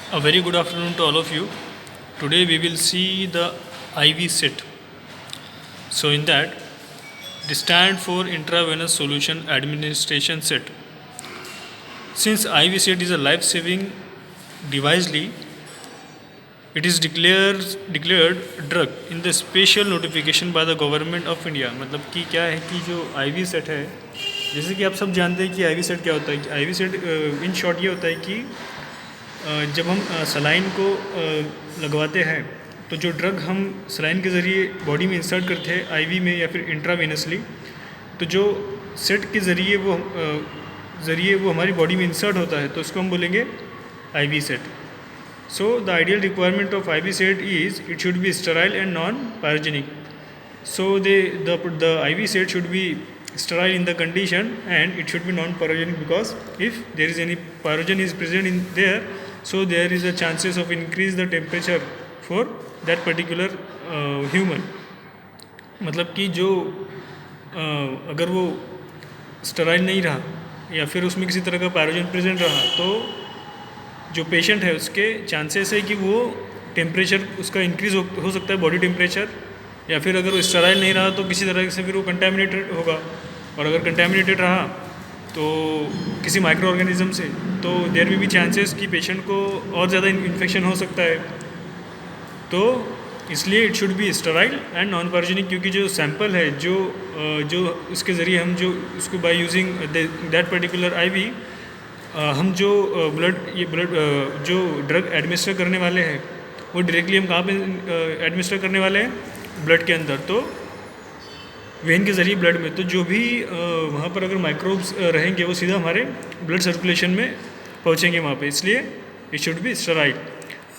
A very good afternoon to all of you. Today we will see the IV set. So in that, the stand for intravenous solution administration set. Since IV set is a life-saving device, it is declared drug in the special notification by the government of India. मतलब कि क्या है कि जो IV set है, जैसे कि आप सब जानते हैं कि IV सेट क्या होता है कि IV सेट इन शॉर्ट ये होता है कि जब हम सलाइन को लगवाते हैं तो जो ड्रग हम सलाइन के ज़रिए बॉडी में इंसर्ट करते हैं आईवी में या फिर इंट्रावेनसली, तो जो सेट के ज़रिए वो हमारी बॉडी में इंसर्ट होता है तो उसको हम बोलेंगे IV set. So the ideal requirement of IV set is it should be sterile and non-pyrogenic. So the IV set should be sterile in the condition and it should be non-pyrogenic, because if there is any pyrogen is present in there, so there is a chances of increase the temperature for that particular human. मतलब कि जो अगर वो sterile नहीं रहा या फिर उसमें किसी तरह का पायरोजन प्रेजेंट रहा तो जो पेशेंट है उसके चांसेस है कि वो टेम्परेचर उसका इंक्रीज़ हो सकता है, बॉडी टेम्परेचर, या फिर अगर वो स्टेराइल नहीं रहा तो किसी तरह से फिर वो कंटेमिनेटेड होगा, और अगर कंटेमिनेटेड रहा तो किसी माइक्रो ऑर्गेनिज्म से, तो देयर विल बी चांसेस कि पेशेंट को और ज़्यादा इन्फेक्शन हो सकता है. तो इसलिए it should be sterile and non pyrogenic, क्योंकि जो सैंपल है जो उसके ज़रिए हम जो उसको by using that particular IV हम जो ब्लड जो ड्रग एडमिनिस्टर करने वाले हैं वो डायरेक्टली हम कहाँ पे एडमिनिस्टर करने वाले हैं, ब्लड के अंदर, तो वेन के ज़रिए ब्लड में. तो जो भी वहाँ पर अगर माइक्रोब्स रहेंगे वो सीधा हमारे ब्लड सर्कुलेशन में पहुँचेंगे वहाँ पे, इसलिए it should be sterile.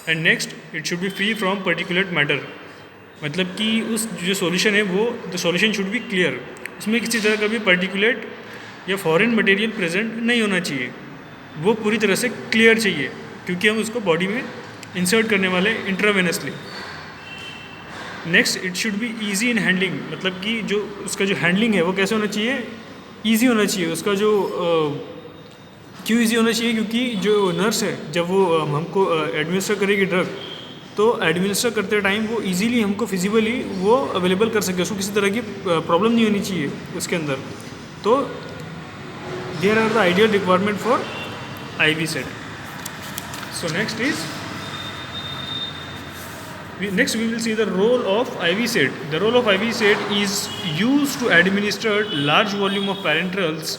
And next, it should be free from particulate matter. मतलब कि उस जो सॉल्यूशन है वो the solution should be clear, उसमें किसी तरह का भी पर्टिकुलेट या फॉरेन मटेरियल प्रेजेंट नहीं होना चाहिए, वो पूरी तरह से क्लियर चाहिए, क्योंकि हम उसको बॉडी में इंसर्ट करने वाले intravenously. Next, it should be easy in handling. मतलब कि जो उसका जो हैंडलिंग है वो कैसे होना चाहिए, इजी होना चाहिए. उसका जो क्यों इजी होना चाहिए, क्योंकि जो नर्स है जब वो हमको एडमिनिस्टर करेगी ड्रग, तो एडमिनिस्टर करते टाइम वो इजीली हमको फिजिबली वो अवेलेबल कर सके, उसको किसी तरह की प्रॉब्लम नहीं होनी चाहिए उसके अंदर. तो there are the ideal requirement for IV set. So next we will see the role of IV set. The role of IV set is used to administer large volume of parenterals.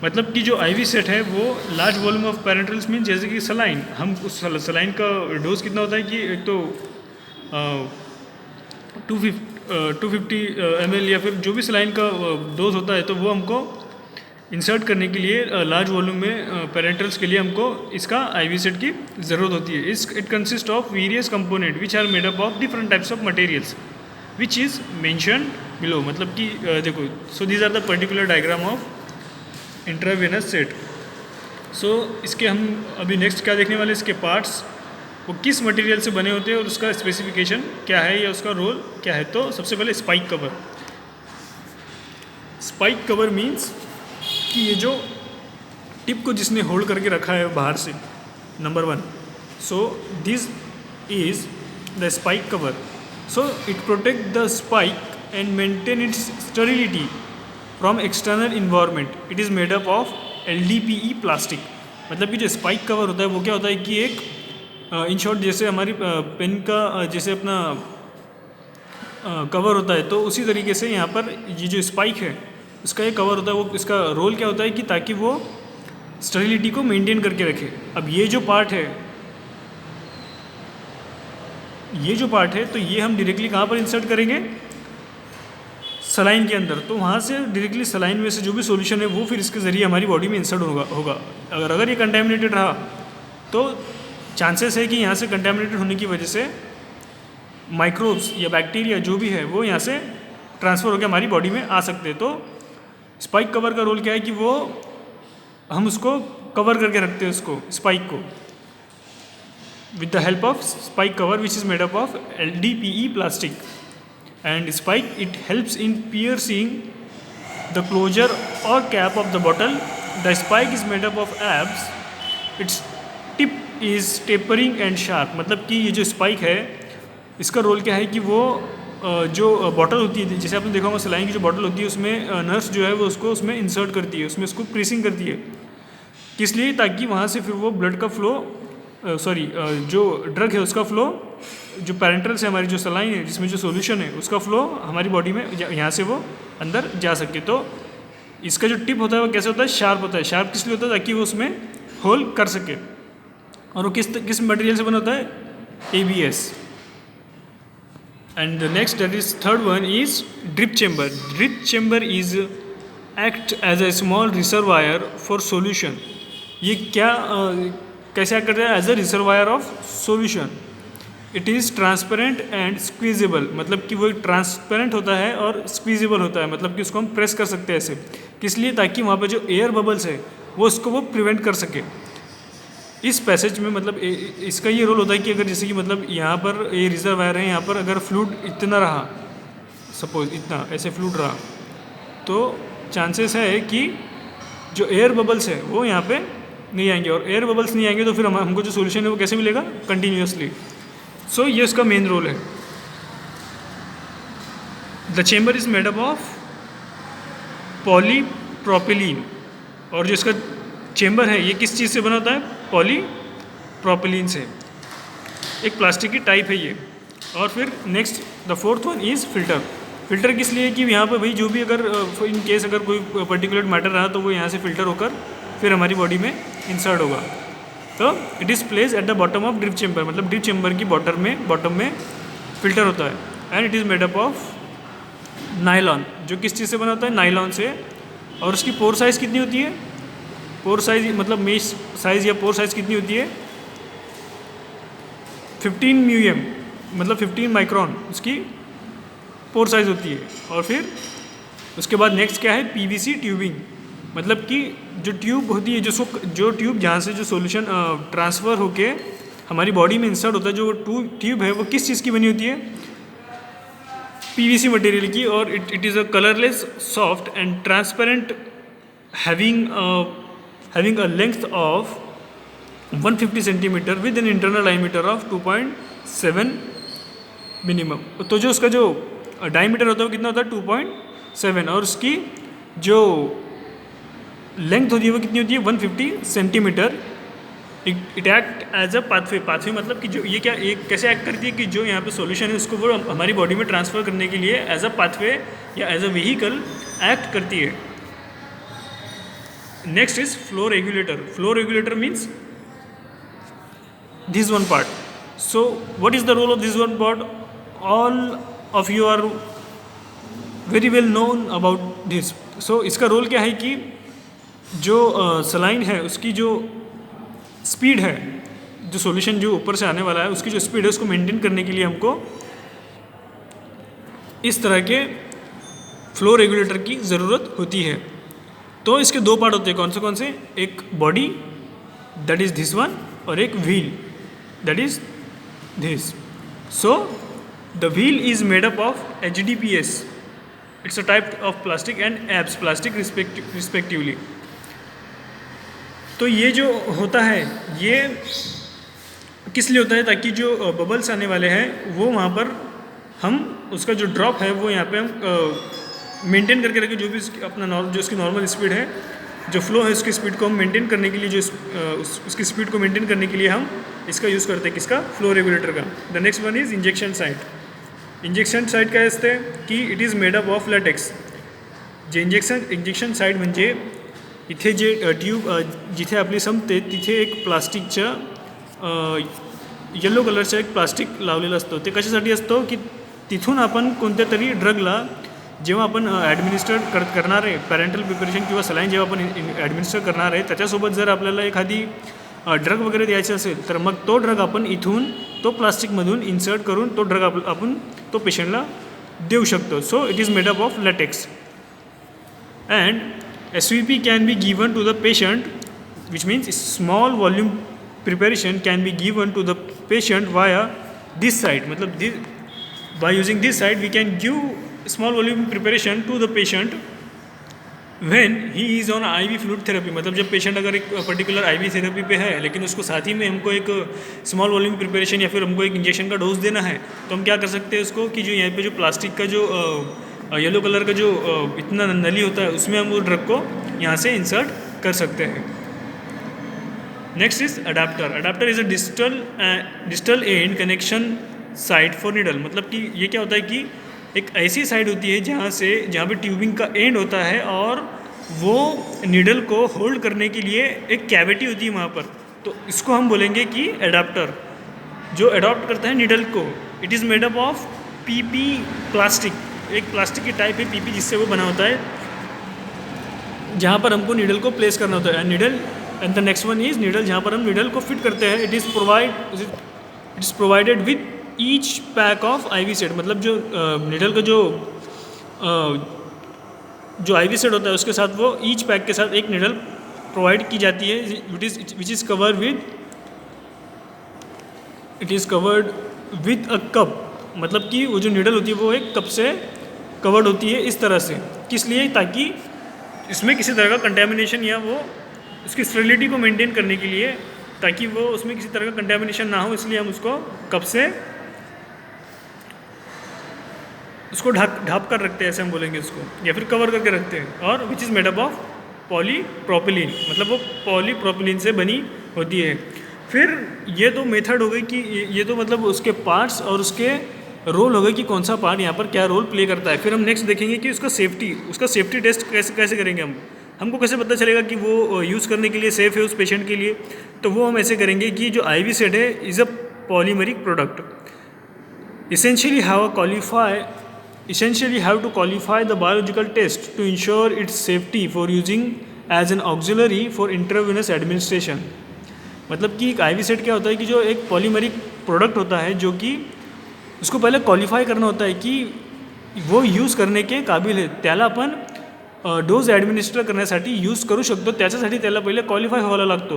मतलब कि जो IV set है वो large volume of parenterals mean जैसे कि saline, हम उस saline का डोज कितना होता है कि एक तो 250 ml या फिर जो भी सलाइन का डोज होता है, तो वो हमको इंसर्ट करने के लिए लार्ज वॉल्यूम में पेरेंटल्स के लिए हमको इसका IV सेट की ज़रूरत होती है. It consist of various component which are made up of different types of materials which is mention below. मतलब कि देखो, so these are the particular diagram of intravenous set. So इसके हम अभी नेक्स्ट क्या देखने वाले, इसके पार्ट्स वो किस मटेरियल से बने होते हैं और उसका स्पेसिफिकेशन क्या है या उसका रोल क्या है. तो सबसे पहले spike cover. Spike cover means कि ये जो टिप को जिसने होल्ड करके रखा है बाहर से, number 1. So this is the spike cover. So it protect the spike and maintain its sterility from external environment. It is made up of LDPE plastic. मतलब कि जो स्पाइक कवर होता है वो क्या होता है कि एक इन शॉर्ट जैसे हमारी पेन का जैसे अपना कवर होता है, तो उसी तरीके से यहाँ पर ये जो स्पाइक है इसका ये कवर होता है, वो इसका रोल क्या होता है कि ताकि वो स्टेरिलिटी को मेंटेन करके रखे. अब ये जो पार्ट है तो ये हम डायरेक्टली कहाँ पर इंसर्ट करेंगे, सलाइन के अंदर. तो वहाँ से डायरेक्टली सलाइन में से जो भी सॉल्यूशन है वो फिर इसके ज़रिए हमारी बॉडी में इंसर्ट होगा. अगर ये कंटेमिनेटेड रहा तो चांसेस है कि यहाँ से कंटेमिनेटेड होने की वजह से माइक्रोब्स या बैक्टीरिया जो भी है वो यहाँ से ट्रांसफ़र होकर हमारी बॉडी में आ सकते हैं. तो स्पाइक कवर का रोल क्या है कि वो हम उसको कवर करके रखते हैं उसको स्पाइक को with the help of spike cover which is made up of LDPE plastic. And spike it helps in piercing the closure और cap of the bottle. The spike is made up of ABS. Its tip is tapering and sharp, मतलब कि ये जो spike है इसका रोल क्या है कि वो जो बॉटल होती है, जैसे आपने देखा होगा सलाइन की जो बॉटल होती है उसमें नर्स जो है वो उसको उसमें इंसर्ट करती है, उसमें उसको प्रेसिंग करती है, किस लिए, ताकि वहाँ से फिर वो ब्लड का फ्लो जो ड्रग है उसका फ्लो, जो पैरेंटल से हमारी जो सलाइन है जिसमें जो सॉल्यूशन है उसका फ्लो हमारी बॉडी में यहाँ से वो अंदर जा सके। तो इसका जो टिप होता है वो कैसे होता है, शार्प होता है। शार्प किस लिए होता है, ताकि वो उसमें होल कर सके। और वो किस मटेरियल से बना होता है, ABS। And the next that is third one is drip chamber. Drip chamber is act as a small reservoir for solution. ये क्या कैसे एक्ट करता है, as a reservoir of solution. It is transparent and squeezable, मतलब कि वो transparent होता है और स्क्वीजेबल होता है, मतलब कि उसको हम प्रेस कर सकते हैं ऐसे, किस लिए, ताकि वहाँ पे जो एयर बबल्स है वो उसको वो प्रिवेंट कर सके। इस पैसेज में मतलब इसका ये रोल होता है कि अगर जैसे कि मतलब यहाँ पर ये रिजर्वायर है, यहाँ पर अगर फ्लूइड इतना रहा, सपोज इतना ऐसे फ्लूइड रहा, तो चांसेस है कि जो एयर बबल्स है वो यहाँ पे नहीं आएंगे, और एयर बबल्स नहीं आएंगे तो फिर हमको जो सोल्यूशन है वो कैसे मिलेगा, कंटिन्यूसली। सो ये उसका मेन रोल है। The chamber is made up of polypropylene, और जो इसका चेम्बर है ये किस चीज़ से बना होता है, पॉलीप्रोपिलीन से। एक प्लास्टिक की टाइप है ये। और फिर next the fourth one is filter. Filter किस लिए कि यहाँ पर भाई जो भी अगर इन केस अगर कोई पर्टिकुलर मैटर रहा तो वो यहाँ से फिल्टर होकर फिर हमारी बॉडी में इंसर्ट होगा। तो it is place at the bottom of drip chamber, मतलब ड्रिप चेम्बर की बॉटम में फिल्टर होता है। And it is made up of nylon, जो किस चीज़ से बना होता है, नायलॉन से। और उसकी पोर साइज़ कितनी होती है, पोर साइज मतलब मेश साइज़ या पोर साइज़ कितनी होती है, 15 म्यूएम, मतलब 15 माइक्रोन उसकी पोर साइज़ होती है। और फिर उसके बाद नेक्स्ट क्या है, PVC ट्यूबिंग, मतलब कि जो ट्यूब होती है, जो ट्यूब जहाँ से जो सॉल्यूशन ट्रांसफ़र होके हमारी बॉडी में इंसर्ट होता है, जो ट्यूब है वो किस चीज़ की बनी होती है, PVC मटेरियल की। और it is a colourless, soft and transparent, having a length of 150 centimetre with an internal diameter of 2.7 minimum. तो जो उसका जो डायमीटर होता है वो कितना होता है, 2.7, और उसकी जो लेंथ होती है वो कितनी होती है, 150 centimetre. It act as a pathway मतलब कि जो ये क्या एक कैसे एक्ट करती है कि जो यहाँ पे सॉल्यूशन है उसको वो हमारी बॉडी में ट्रांसफ़र करने के लिए एज अ पाथवे या एज अ व्हीकल एक्ट करती है। Next is flow regulator. Flow regulator means this one part. So what is the role of this one part, all of you are very well known about this. So इसका रोल क्या है कि जो saline है उसकी जो स्पीड है, जो सॉल्यूशन जो ऊपर से आने वाला है उसकी जो स्पीड है उसको मेंटेन करने के लिए हमको इस तरह के फ्लो रेगुलेटर की ज़रूरत होती है। तो इसके दो पार्ट होते हैं, कौन से, एक body that is this one, और एक wheel that is this. So the wheel is made up of HDPS, it's a type of plastic, and abs plastic respectively. तो ये जो होता है ये किस लिए होता है, ताकि जो बबल्स आने वाले हैं वो वहाँ पर हम उसका जो ड्रॉप है वो यहाँ पे हम मेंटेन करके रखें, जो भी अपना जो उसकी नॉर्मल स्पीड है, जो फ्लो है उसकी स्पीड को हम मेंटेन करने के लिए, जो उसकी स्पीड को मेंटेन करने के लिए हम इसका यूज़ करते हैं, किसका, फ्लो रेगुलेटर का। The next one is injection site. Injection site काय असते की it is made up of LaTeX. J injection site म्हणजे इथे जे ट्यूब जिथे आपली संपते तिथे एक प्लास्टिकच्या येलो कलरचं एक प्लास्टिक लावलेलं असतं। ते कशासाठी असतं की तिथून आपण कोणत्या तरी ड्रगला जेव्हा आपण ॲडमिनिस्टर करणार आहे, पॅरेंटल प्रिपरेशन किंवा सलाईन जेव्हा आपण ॲडमिनिस्टर करणार आहे त्याच्यासोबत जर आपल्याला एखादी ड्रग वगैरे द्यायचं असेल तर मग तो ड्रग आपण इथून तो प्लास्टिकमधून इन्सर्ट करून तो ड्रग आपण तो पेशंटला देऊ शकतो। So it is made up of LaTeX and SVP can be given to the patient, which means small volume preparation can be given to the patient via this site। मतलब by using this site we can give small volume preparation to the patient when he is on IV fluid therapy, मतलब जब patient अगर एक particular IV therapy पे है लेकिन उसको साथ ही में हमको एक स्मॉल वॉल्यूम प्रिपरेशन या फिर हमको एक इंजेक्शन का डोज देना है, तो हम क्या कर सकते हैं उसको कि जो यहाँ पे जो प्लास्टिक का जो येलो कलर का जो इतना नली होता है उसमें हम वो ड्रग को यहाँ से इंसर्ट कर सकते हैं। Next is adapter. Adapter is a digital and connection site for needle, मतलब कि ये क्या होता है कि एक ऐसी साइड होती है जहाँ पे ट्यूबिंग का एंड होता है और वो नीडल को होल्ड करने के लिए एक कैविटी होती है वहाँ पर, तो इसको हम बोलेंगे कि एडाप्टर, जो अडॉप्ट करता है नीडल को। It is made up of PP plastic, एक प्लास्टिक की टाइप है PP जिससे वो बना होता है, जहाँ पर हमको नीडल को प्लेस करना होता है। Needle and the next one is needle, जहाँ पर हम नीडल को फिट करते हैं। It is provided with each pack of IV set, मतलब जो नीडल का जो IV सेट होता है उसके साथ वो ईच पैक के साथ एक नीडल प्रोवाइड की जाती है, which is covered with a cup, मतलब कि वो जो नीडल होती है वो एक कप से कवर्ड होती है इस तरह से। किस लिए? ताकि इसमें किसी तरह का कंटेमिनेशन या वो उसकी स्टेरिलिटी को मेंटेन करने के लिए, ताकि वो उसमें किसी तरह का कंटेमिनेशन ना हो, इसलिए हम उसको कप से उसको ढाप कर रखते हैं, ऐसे हम बोलेंगे उसको, या फिर कवर करके रखते हैं। और विच is made up of polypropylene, मतलब वो पॉलीप्रोपिलीन से बनी होती है। फिर ये तो मेथड हो गई कि ये तो मतलब उसके पार्ट्स और उसके रोल हो गए कि कौन सा पार्ट यहाँ पर क्या रोल प्ले करता है। फिर हम नेक्स्ट देखेंगे कि उसका सेफ्टी टेस्ट कैसे करेंगे हमको कैसे पता चलेगा कि वो यूज़ करने के लिए सेफ़ है उस पेशेंट के लिए। तो वो हम ऐसे करेंगे कि जो IV सेट है is a polymeric product, essentially have to qualify the biological test to ensure its safety for using as an auxiliary for intravenous administration। मतलब कि एक IV सेट क्या होता है कि जो एक पॉलीमरिक प्रोडक्ट होता है जो कि उसको पहले क्वालिफाई करना होता है कि वो यूज़ करने के काबिल आहे, त्याला आपण डोज ॲडमिनिस्टर करण्यासाठी यूज करू शकतो, त्याच्यासाठी त्याला पहिले क्वालिफाय व्हायला लागतो,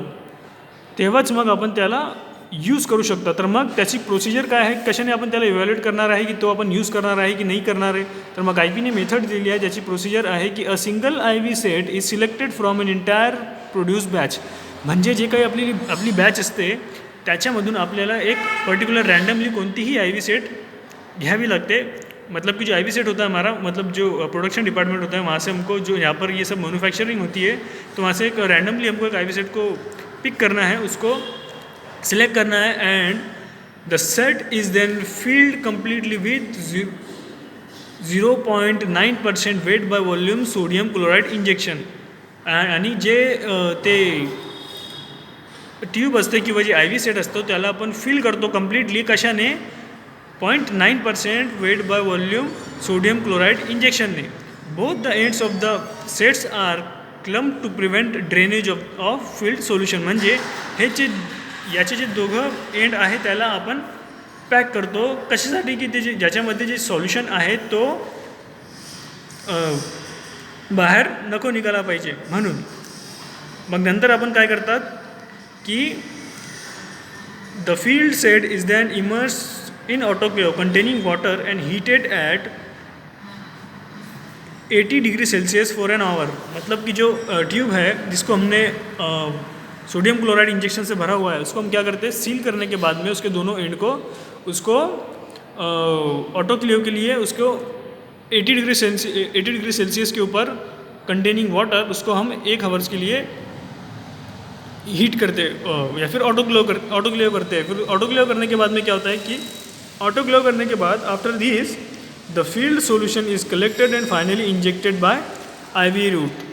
तेव्हाच मग आपण त्याला यूज करू शकतो। तर मग त्याची प्रोसिजर काय आहे, कशाने आपण त्याला इव्हॅल्युएट करणार आहे की तो आपण यूज करणार आहे की नाही करणार आहे। तर मग IPने मेथड दिली आहे ज्याची प्रोसिजर आहे की a single IV set is selected from an entire produce batch, म्हणजे जे काही आपली बॅच असते त्याच्यामधून आपल्याला एक पर्टिकुलर रैंडमली कोणतीही IV सेट घ्यावी लगते। मतलब कि जो IV सेट होता है हमारा, मतलब जो प्रोडक्शन डिपार्टमेंट होता है वहाँ से हमको जो यहाँ पर ये सब मैन्युफैक्चरिंग होती है, तो वहाँ से एक रैंडमली हमको एक IV सेट को पिक करना है, उसको सिलेक्ट करना है, and the set is then filled completely with 0.9% weight by volume sodium chloride injection. आणि जे ते ट्यूब असते किंवा जे IV सेट असतो त्याला आपण फिल करतो कम्प्लीटली, कशाने? 0.9% weight by volume sodium chloride इंजेक्शनने। Both the ends of the sets are clamp to prevent drainage of filled solution, म्हणजे हे याचे जे दोघं एंड आहे त्याला आपण पॅक करतो, कशासाठी? की ते ज्याच्यामध्ये जे सॉल्युशन आहे तो बाहेर नको निघाला पाहिजे म्हणून। मग नंतर आपण काय करतात की the filled set is then immerse in autoclave containing water and heated at 80 degree Celsius for an hour. मतलब कि जो ट्यूब है जिसको हमने सोडियम क्लोराइड इंजेक्शन से भरा हुआ है उसको हम क्या करते हैं, सील करने के बाद में उसके दोनों एंड को उसको ऑटोक्लेव के लिए उसको 80 डिग्री सेल्सियस के ऊपर कंटेनिंग वाटर उसको हम 1 आवर्स के लिए हीट करते या फिर ऑटोक्लेव करते हैं। फिर ऑटोक्लेव करने के बाद में क्या होता है कि ऑटोक्लेव करने के बाद after this the filled solution is collected and finally injected by IV route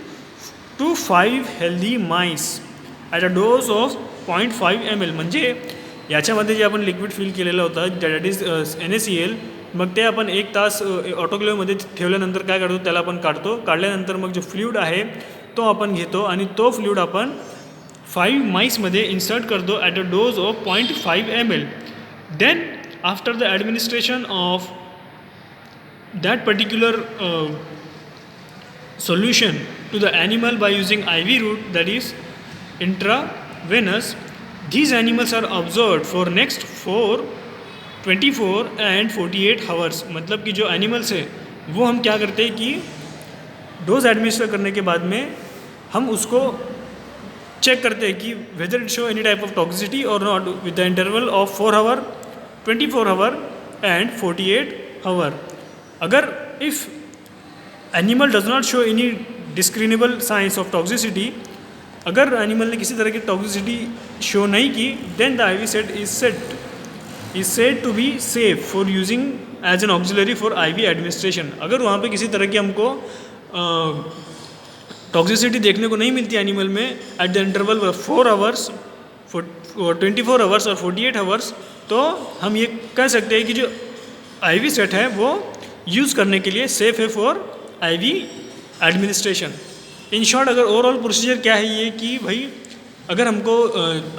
to 5 healthy mice at a dose of 0.5 ml। म्हणजे याच्यामध्ये जे आपण लिक्विड फिल केलेलं होतं दॅट इज NaCl, मग ते आपण 1 तास ऑटोक्लेवमध्ये ठेवल्यानंतर काय करतो, त्याला आपण काढल्यानंतर मग जो फ्लूइड आहे तो आपण घेतो आणि तो फ्लूइड आपण 5 माइसमध्ये इन्सर्ट करतो at a dose of 0.5 ml। Then after the administration of that particular solution to the animal by using IV route, that is intravenous, these animals are observed for next 24 and 48 hours। मतलब कि जो animals है वो हम क्या करते हैं कि डोज एडमिनिस्टर करने के बाद में हम उसको चेक करते हैं कि whether it show any type of toxicity और not with the interval of 4 hour, 24 hour and 48 hour. अगर if animal does not show any discernible signs of toxicity, अगर एनिमल ने किसी तरह की टॉक्सिसिटी शो नहीं की, then the IV set is said to be safe for using as an auxiliary for IV administration. अगर वहाँ पे किसी तरह की हमको टॉक्सिसिटी देखने को नहीं मिलती एनिमल में eight the interval 4 hours, 24 hours और 48 आवर्स, तो हम ये कह सकते हैं कि जो आईवी सेट है वो यूज़ करने के लिए सेफ है for IV administration. In short, अगर ओवरऑल प्रोसीजर क्या है ये कि भाई अगर हमको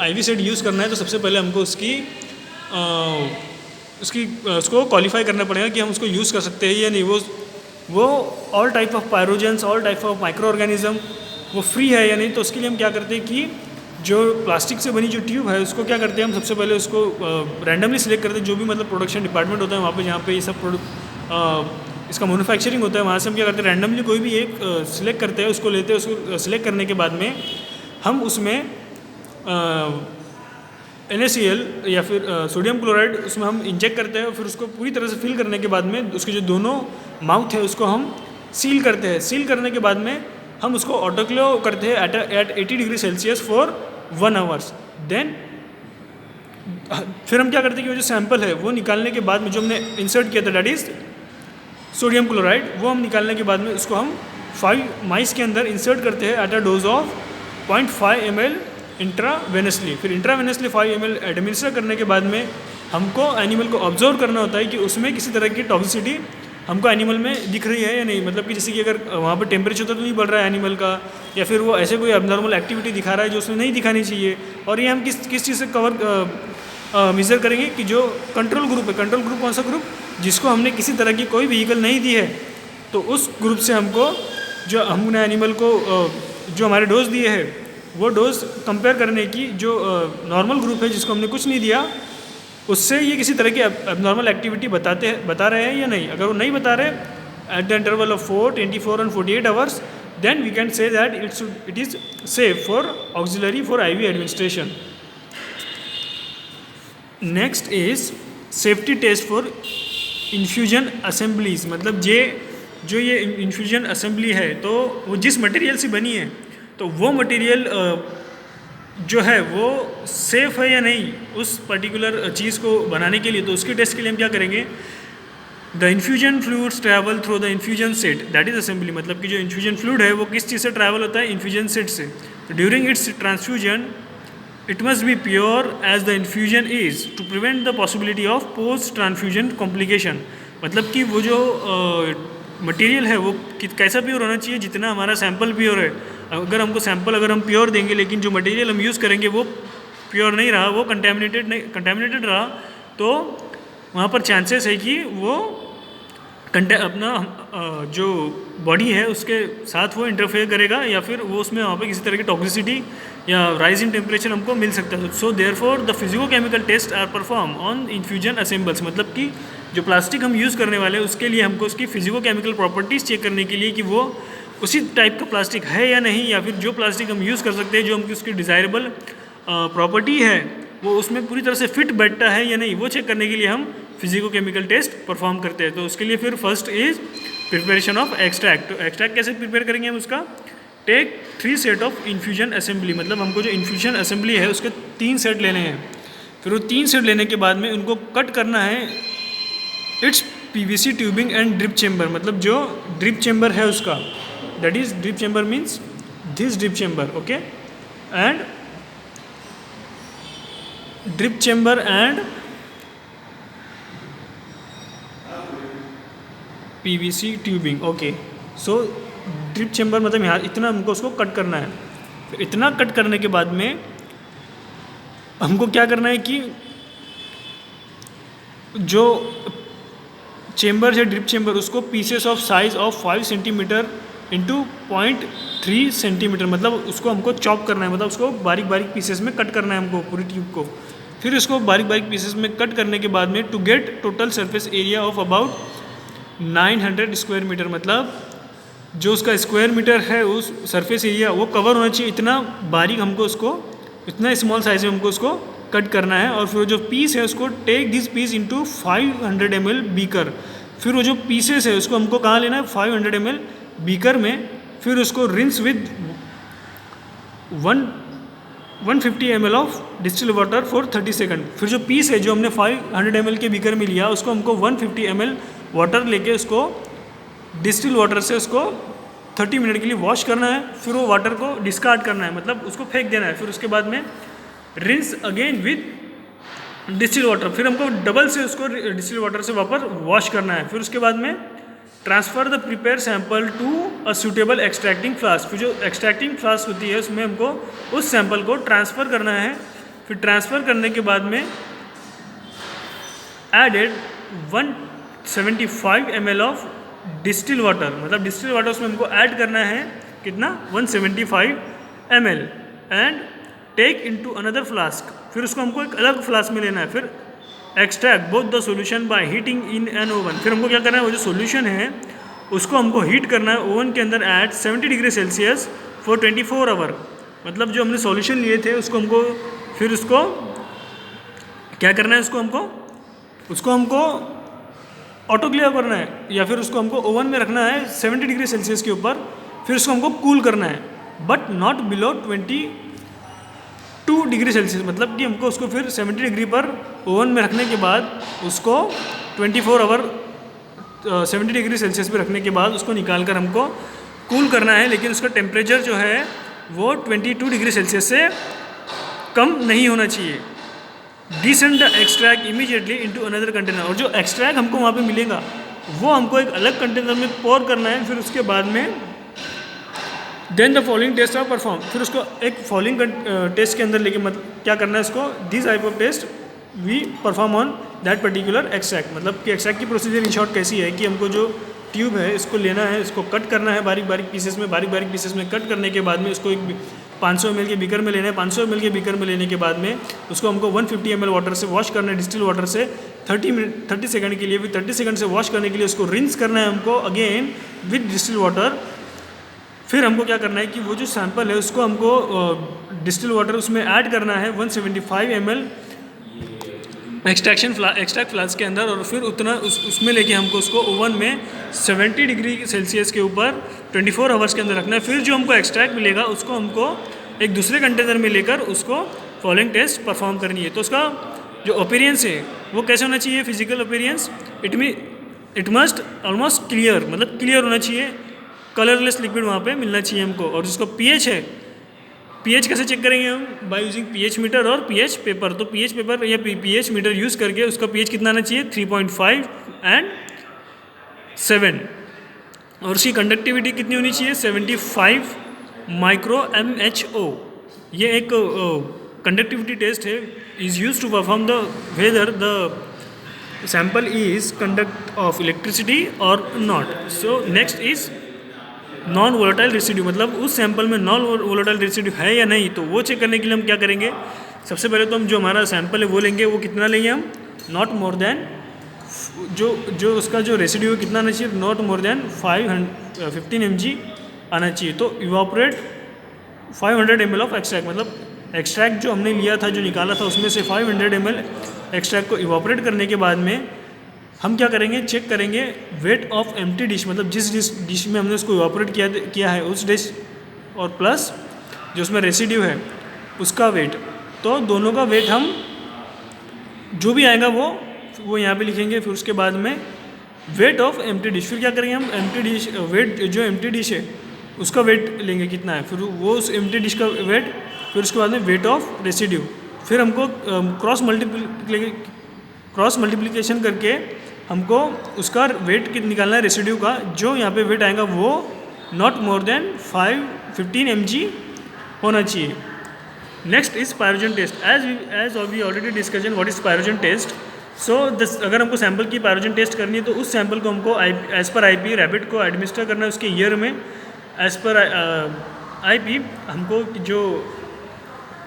आईवी सेट यूज़ करना है तो सबसे पहले हमको उसको क्वालिफाई करना पड़ेगा कि हम उसको यूज़ कर सकते हैं या नहीं। वो all type of pyrogens, all type of micro organism वो फ्री है या नहीं। तो उसके लिए हम क्या करते हैं कि जो प्लास्टिक से बनी जो ट्यूब है उसको क्या करते हैं, हम सबसे पहले उसको रैंडमली सिलेक्ट करते हैं। जो भी मतलब प्रोडक्शन डिपार्टमेंट होता है वहाँ पे, जहाँ पे ये सब इसका मैन्युफैक्चरिंग होता है, वहाँ से हम क्या करते हैं, रैंडमली कोई भी एक सिलेक्ट करते हैं, उसको लेते हैं। उसको सिलेक्ट करने के बाद में हम उसमें NaCl या फिर सोडियम क्लोराइड उसमें हम इंजेक्ट करते हैं। और फिर उसको पूरी तरह से फिल करने के बाद में उसके जो दोनों माउथ है उसको हम सील करते हैं। सील करने के बाद में हम उसको ऑटोक्लेव करते हैं at 80 degree Celsius for 1 hours. Then फिर हम क्या करते हैं कि वो जो सैंपल है वो निकालने के बाद में जो हमने इंसर्ट किया था, दैट इज़ सोडियम क्लोराइड, वो हम निकालने के बाद में उसको हम 5 माइस के अंदर इंसर्ट करते हैं at a dose of 0.5 ml intravenously. फिर इंट्रावेनसली 5 ml एडमिनिस्टर करने के बाद में हमको एनिमल को ऑब्जर्व करना होता है कि उसमें किसी तरह की टॉक्सिसिटी हमको एनिमल में दिख रही है या नहीं। मतलब कि जैसे कि अगर वहाँ पर टेम्परेचर तो नहीं बढ़ रहा है एनिमल का, या फिर वो ऐसे कोई अबनॉर्मल एक्टिविटी दिखा रहा है जो उसमें नहीं दिखानी चाहिए। और ये हम किस चीज़ से मेज़र करेंगे कि जो कंट्रोल ग्रुप है, कंट्रोल ग्रुप कौन सा ग्रुप, जिसको हमने किसी तरह की कोई व्हीकल नहीं दी है, तो उस ग्रुप से हमको जो हमने एनिमल को जो हमारे डोज दिए हैं वो डोज कंपेयर करने की जो नॉर्मल ग्रुप है जिसको हमने कुछ नहीं दिया, उससे ये किसी तरह की एबनॉर्मल एक्टिविटी बता रहे हैं या नहीं। अगर वो नहीं बता रहे at the interval of 4, 24 and 48 hours, then we can say that it is safe for auxiliary for IV administration. Next is safety test for infusion assemblies. मतलब जो ये इन्फ्यूजन असेंबली है तो वो जिस मटेरियल से बनी है तो वो मटेरियल जो है वो सेफ़ है या नहीं उस पर्टिकुलर चीज़ को बनाने के लिए। तो उसके टेस्ट के लिए हम क्या करेंगे, the infusion fluids travel through the infusion set, that is assembly. मतलब कि जो इन्फ्यूजन फ्लूइड है वो किस चीज़ से ट्रैवल होता है, इन्फ्यूजन सेट से। During its transfusion it must be pure as the infusion is to prevent the possibility of post transfusion complication. मतलब कि वो जो मटेरियल है वो कैसा प्योर होना चाहिए, जितना हमारा सैंपल प्योर है। अगर हमको सैंपल अगर हम प्योर देंगे लेकिन जो मटेरियल हम यूज़ करेंगे वो प्योर नहीं रहा, वो कंटेमिनेटेड रहा, तो वहाँ पर चांसेस है कि वो अपना जो बॉडी है उसके साथ वो इंटरफेयर करेगा या फिर वो उसमें वहाँ पर किसी तरह की टॉक्सिसिटी या राइज इन टेम्परेचर हमको मिल सकता है। So therefore the physicochemical test are perform on infusion assembles. मतलब कि जो प्लास्टिक हम यूज़ करने वाले हैं उसके लिए हमको उसकी फिजिको-केमिकल प्रॉपर्टीज़ चेक करने के लिए कि वो उसी टाइप का प्लास्टिक है या नहीं, या फिर जो प्लास्टिक हम यूज़ कर सकते हैं जो हमकी उसकी डिज़ायरेबल प्रॉपर्टी है वो उसमें पूरी तरह से फिट बैठता है या नहीं, वो चेक करने के लिए हम फिजिको-केमिकल टेस्ट परफॉर्म करते हैं। तो उसके लिए फिर first is preparation of extract. तो एक्सट्रैक्ट कैसे प्रिपेयर करेंगे हम उसका, take 3 set of infusion assembly. मतलब हमको जो इन्फ्यूजन असेंबली है उसके 3 सेट लेने हैं। फिर वो 3 सेट लेने के बाद में उनको कट करना है it's PVC tubing and drip chamber. मतलब जो ड्रिप चेम्बर है उसका, that is drip chamber means this drip chamber, okay, and drip chamber and PVC tubing, okay. So drip chamber मतलब यहाँ इतना हमको उसको कट करना है। फिर इतना कट करने के बाद में हमको क्या करना है कि जो चेम्बर है ड्रिप चेम्बर उसको pieces of size of 5 centimetre into 0.3 centimetre, मतलब उसको हमको चॉप करना है, मतलब उसको बारीक बारीक पीसेस में कट करना है हमको पूरी ट्यूब को। फिर उसको बारीक बारीक पीसेस में कट करने के बाद में to get total surface area of about 900 square metre, मतलब जो उसका स्क्वायर मीटर है उस सरफेस एरिया वो कवर होना चाहिए, इतना बारीक हमको उसको, इतना स्मॉल साइज में हमको उसको कट करना है। और फिर जो पीस है उसको take this piece into 500 ml beaker. फिर वो जो पीसेस है उसको हमको कहाँ लेना है, 500 ml बीकर में। फिर उसको rinse with 150 ml of distil water for 30 second. फिर जो पीस है जो हमने 500 ml के बीकर में लिया उसको हमको 150 ml वाटर लेके उसको डिस्टिल वाटर से उसको 30 मिनट के लिए वॉश करना है। फिर वो वाटर को डिस्कार्ड करना है, मतलब उसको फेंक देना है। फिर उसके बाद में rinse again with distil water, फिर हमको डबल से उसको डिस्टिल वाटर से वापस वॉश करना है। फिर उसके बाद में transfer the prepare sample to a suitable extracting flask. फिर जो एक्सट्रैक्टिंग फ्लास्क होती है उसमें हमको उस सैंपल को ट्रांसफ़र करना है। फिर ट्रांसफ़र करने के बाद में added 175 ml of distil water, मतलब डिस्टिल वाटर उसमें हमको ऐड करना है कितना, 175 ml and take into another flask. फिर उसको हमको एक अलग फ्लास्क में लेना है। फिर extract both the solution by heating in an oven. फिर हमको क्या करना है, वो जो सॉल्यूशन है उसको हमको हीट करना है ओवन के अंदर at 70 degree Celsius for 24 hour. मतलब जो हमने सॉल्यूशन लिए थे उसको हमको फिर उसको क्या करना है, उसको हमको ऑटोक्लेव करना है, या फिर उसको हमको ओवन में रखना है 70 डिग्री सेल्सियस के ऊपर। फिर उसको हमको कूल करना है, but not below 22 degree Celsius. मतलब कि हमको उसको फिर 70 डिग्री पर ओवन में रखने के बाद उसको 24 आवर 70 डिग्री सेल्सियस पे रखने के बाद उसको निकाल कर हमको कूल करना है। लेकिन उसका टेम्परेचर जो है वो 22 डिग्री सेल्सियस से कम नहीं होना चाहिए। Descend the extract immediately into another container. और जो एक्सट्रैक्ट हमको वहाँ पे मिलेगा वो हमको एक अलग कंटेनर में पोर करना है। फिर उसके बाद में then the following test are perform. फिर उसको एक फॉलोइंग टेस्ट के अंदर लेके, मतलब क्या करना है इसको, this type of test we perform on that particular extract. मतलब कि एक्सट्रैक्ट की प्रोसीजर इन शॉर्ट कैसी है कि हमको जो ट्यूब है इसको लेना है, इसको कट करना है बारीक बारीक पीसेस में कट करने के बाद में उसको एक 500 ml के बीकर में लेना है। 500 ml के बीकर में लेने के बाद में उसको हमको 150 ml वाटर से वॉश करना है, डिस्टिल वाटर से 30 सेकंड के लिए। फिर 30 सेकंड से वॉश करने के लिए उसको रिंस करना है हमको अगेन विद डिस्टिल वाटर। फिर हमको क्या करना है कि वो जो सैंपल है उसको हमको डिस्टिल वाटर उसमें ऐड करना है 175 ml एक्सट्रैक्ट फ्लास्क के अंदर। और फिर उतना उसमें लेके हमको उसको ओवन में 70 डिग्री सेल्सियस के ऊपर 24 आवर्स के अंदर रखना है। फिर जो हमको एक्सट्रैक्ट मिलेगा उसको हमको एक दूसरे कंटेनर में लेकर उसको फॉलोइंग टेस्ट परफॉर्म करनी है। तो उसका जो अपीयरेंस है वो कैसे होना चाहिए, physical appearance, it must almost clear, मतलब क्लियर होना चाहिए, कलरलेस लिक्विड वहाँ पे मिलना चाहिए हमको। और जिसको पीएच है, पीएच कैसे चेक करेंगे हम, बाय यूजिंग पीएच मीटर और पीएच पेपर। तो पीएच पेपर या पीएच मीटर यूज़ करके उसका पीएच कितना आना चाहिए, 3.5 एंड 7। और उसकी कंडक्टिविटी कितनी होनी चाहिए, 75 माइक्रो MHO। ये एक कंडक्टिविटी टेस्ट है, is use to perform the whether the sample is conduct of electricity और not. So next is non volatile residue, मतलब उस सैंपल में नॉन वोलेटाइल रेसिड्यू है या नहीं। तो वो चेक करने के लिए हम क्या करेंगे, सबसे पहले तो हम जो हमारा सैंपल है वो लेंगे, वो कितना लेंगे हम, नॉट मोर देन जो उसका जो रेसिड्यू है कितना आना चाहिए, नॉट मोर देन 15 mg आना चाहिए। तो इवापोरेट 500 ml ऑफ एक्सट्रैक्ट, मतलब एक्सट्रैक्ट जो हमने लिया था, जो निकाला था उसमें से 500 ml एक्सट्रैक्ट को इवापोरेट करने के बाद में हम क्या करेंगे, चेक करेंगे वेट ऑफ एम्प्टी डिश, मतलब जिस डिश में हमने उसको इवापोरेट किया है उस डिश और प्लस जो उसमें रेसिड्यू है उसका वेट। तो दोनों का वेट हम जो भी आएगा वो यहाँ पे लिखेंगे। फिर उसके बाद में वेट ऑफ एम्प्टी डिश, फिर क्या करेंगे हम, एम्प्टी डिश वेट, जो एम्प्टी डिश है उसका वेट लेंगे कितना है, फिर वो उस एम्प्टी डिश का वेट, फिर उसके बाद में वेट ऑफ रेसिड्यू। फिर हमको क्रॉस मल्टीप्लिकेशन करके हमको उसका वेट निकालना है रेसिड्यू का। जो यहाँ पे वेट आएगा वो नॉट मोर देन 15 mg होना चाहिए। Next is pyrogen test. As we already discussion what is pyrogen test. So अगर हमको सैंपल की पायरोजन टेस्ट करनी है तो उस सैंपल को हमको एज पर IP रैबिट को एडमिनिस्टर करना है उसके ईयर में। एज पर IP हमको जो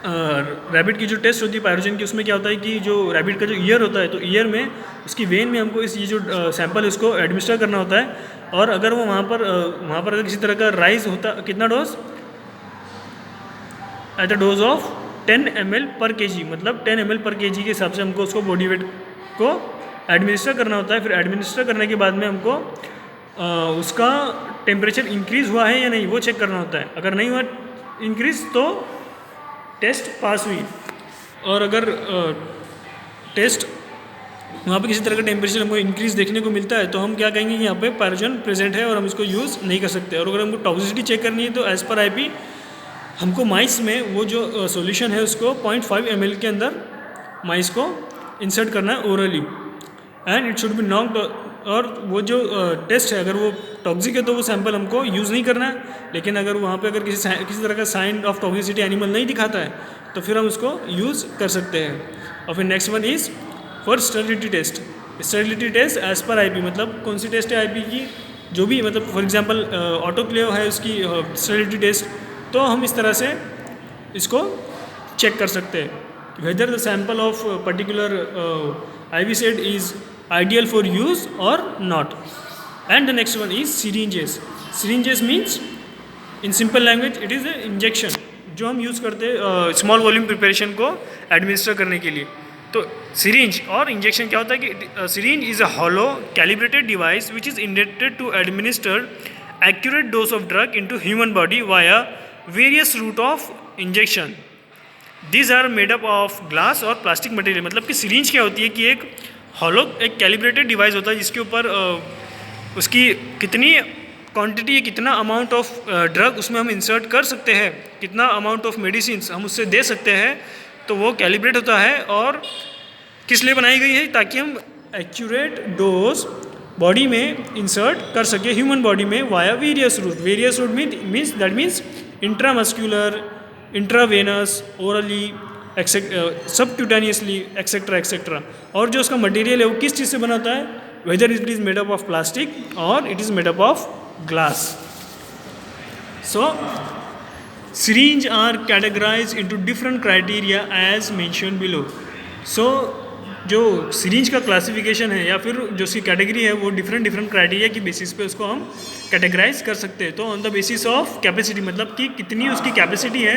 रैबिट की जो टेस्ट होती है पायरोजन की, उसमें क्या होता है कि जो रैबिट का जो ईयर होता है, तो ईयर में उसकी वेन में हमको ये जो सैंपल है उसको एडमिनिस्टर करना होता है। और अगर वो वहाँ पर अगर किसी तरह का राइज होता, कितना dose, at the dose of 10 ml पर kg, मतलब 10 ml पर kg के हिसाब से हमको उसको बॉडी वेट को एडमिनिस्टर करना होता है। फिर एडमिनिस्टर करने के बाद में हमको उसका टेम्परेचर इंक्रीज़ हुआ है या नहीं वो चेक करना होता है। अगर नहीं हुआ इंक्रीज़ तो टेस्ट पास हुई, और अगर टेस्ट वहाँ पे किसी तरह का टेम्परेचर हमको इंक्रीज़ देखने को मिलता है तो हम क्या कहेंगे कि यहाँ पे पायरोजन प्रेजेंट है और हम इसको यूज़ नहीं कर सकते। और अगर हमको टॉक्सिसिटी चेक करनी है तो एज़ पर आईपी हमको माइस में वो जो सॉल्यूशन है उसको 0.5 ml के अंदर माइस को इंसर्ट करना है orally, and it should be knocked. और वो जो टेस्ट है अगर वो टॉक्सिक है तो वो सैंपल हमको यूज़ नहीं करना है। लेकिन अगर वहाँ पे अगर किसी तरह का साइन ऑफ टॉक्सिसिटी एनिमल नहीं दिखाता है तो फिर हम उसको यूज़ कर सकते हैं। और फिर next one is for sterility test. Sterility test as per IP, मतलब कौन सी टेस्ट है आईपी की, जो भी, मतलब फॉर एग्जांपल ऑटोक्लेव है उसकी स्टेरिलिटी टेस्ट, तो हम इस तरह से इसको चेक कर सकते हैं whether the sample of particular IV set is ideal for use or not. And the next one is syringes. Syringes means in simple language it is a injection जो हम यूज़ करते हैं स्मॉल वॉल्यूम प्रिपरेशन को administer करने के लिए। तो syringe और इंजेक्शन क्या होता है कि syringe is a hollow calibrated device which is intended to administer accurate dose of drug into human body via various route of injection. These are made up of glass और plastic material. मतलब कि syringe क्या होती है कि एक hollow, एक calibrated device होता है जिसके ऊपर उसकी कितनी क्वांटिटी, कितना अमाउंट ऑफ ड्रग उसमें हम इंसर्ट कर सकते हैं, कितना अमाउंट ऑफ मेडिसिन हम उससे दे सकते हैं, तो वो कैलिब्रेट होता है। और किस लिए बनाई गई है, ताकि हम एक्यूरेट डोज बॉडी में इंसर्ट कर सके ह्यूमन बॉडी में via various route. Various route means that means intramuscular, intravenous, orally, subcutaneously, etcetera etcetera. और जो उसका मटेरियल है वो किस चीज़ से बना होता है, whether it is made up of plastic और it is made up of glass. So syringe are categorized into different criteria as mentioned below. So जो सिरिंज का क्लासिफिकेशन है या फिर जो उसकी कैटेगरी है वो डिफरेंट क्राइटेरिया की बेसिस पे उसको हम कैटेगराइज कर सकते हैं। तो on the basis of capacity, मतलब कि कितनी उसकी कैपेसिटी है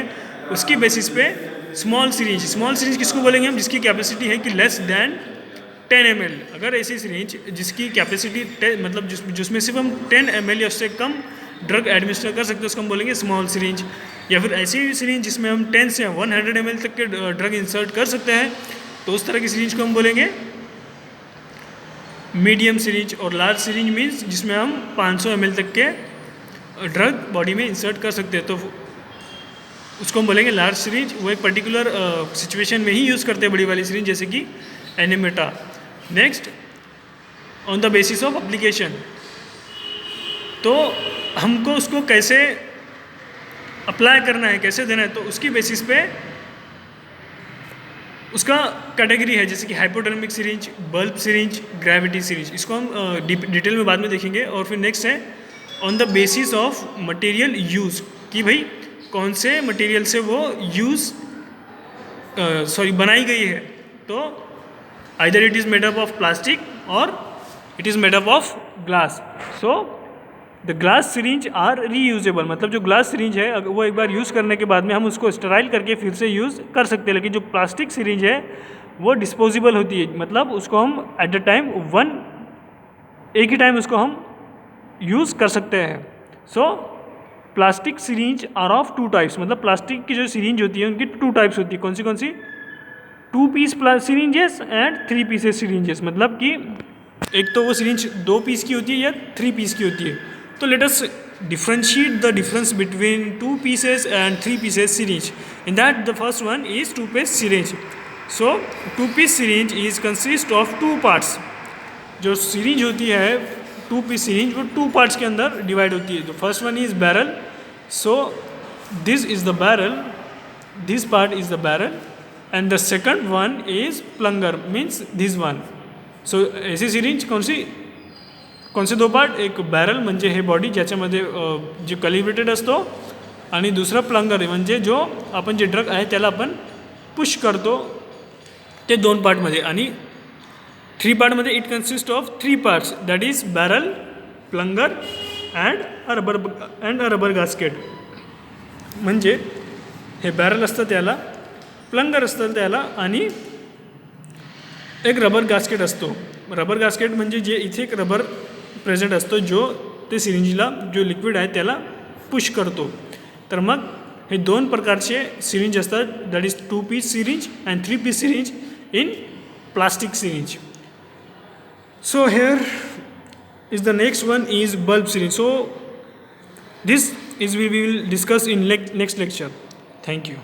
उसकी बेसिस पे स्मॉल सिरिंज किसको बोलेंगे हम, जिसकी कैपेसिटी है कि लेस दैन 10 ml। अगर ऐसी सिरिंज जिसकी कैपेसिटी मतलब जिसमें सिर्फ हम 10 ml या उससे कम ड्रग एडमिनिस्टर कर सकते हैं उसको हम बोलेंगे स्मॉल सिरिंज। या फिर ऐसी सिरिंज जिसमें हम 10 से 100 ml तक के ड्रग इंसर्ट कर सकते हैं तो उस तरह की सिरिंज को हम बोलेंगे मीडियम सिरिंज। और लार्ज सिरिंज मीन्स जिसमें हम 500 ml तक के ड्रग बॉडी में इंसर्ट कर सकते हैं तो उसको हम बोलेंगे लार्ज सिरिंज। वो एक पर्टिकुलर सिचुएशन में ही यूज़ करते हैं बड़ी वाली सिरिंज, जैसे कि एनिमेटा। Next, on the basis of application, तो हमको उसको कैसे अप्लाई करना है, कैसे देना है, तो उसकी बेसिस पे उसका कैटेगरी है, जैसे कि hypodermic syringe, bulb syringe, gravity syringe. इसको हम डिटेल में बाद में देखेंगे। और फिर नेक्स्ट है on the basis of material use, कि भाई कौन से मटेरियल से वो बनाई गई है। तो either it is made up of plastic और it is made up of glass. So the glass syringe are reusable, मतलब जो ग्लास सिरिंज है वो एक बार यूज़ करने के बाद में हम उसको स्टेराइल करके फिर से यूज़ कर सकते हैं। लेकिन जो प्लास्टिक सिरिंज है वो डिस्पोजेबल होती है, मतलब उसको हम एट द टाइम एक ही टाइम उसको हम यूज़ कर सकते हैं। So plastic syringe are of 2 types, मतलब प्लास्टिक की जो सिरिंज होती है उनकी 2 टाइप्स होती है। कौन सी 2 piece syringes and 3 pieces syringes, मतलब कि एक तो वो सिरिंज 2 पीस की होती है या 3 पीस की होती है। तो let us differentiate the difference between 2 pieces and 3 pieces syringe. In that the first one is 2-piece syringe. So 2-piece syringe is consist of 2 parts. जो syringe होती है 2-piece syringe वो 2 parts के अंदर divide होती है। The first one is barrel. So this is the barrel, this part is the barrel, and the second one is plunger, means this one. So ऐसी syringe कोणसे 2 part, एक barrel म्हणजे हे body ज्याच्यामध्ये जे calibrated असतो आणि दुसरा प्लंगर आहे, म्हणजे जो आपण जे ड्रग आहे त्याला आपण पुश करतो, ते 2 पार्टमध्ये. आणि 3 पार्टमध्ये it consist of 3 parts, that is barrel, plunger and rubber gasket. म्हणजे हे बॅरल असतं त्याला, प्लंगर असतं त्याला, आणि एक रबर गास्केट असतो. रबर गास्केट म्हणजे जे इथे एक रबर प्रेझेंट असतो जो ते सिरिंजला जो लिक्विड आहे त्याला पुश करतो. तर मग हे 2 प्रकारचे सिरिंज असतात, that is 2 piece syringe and 3 piece syringe in plastic syringe. So here is the next one is bulb syringe. So this is we will discuss in next lecture. Thank you.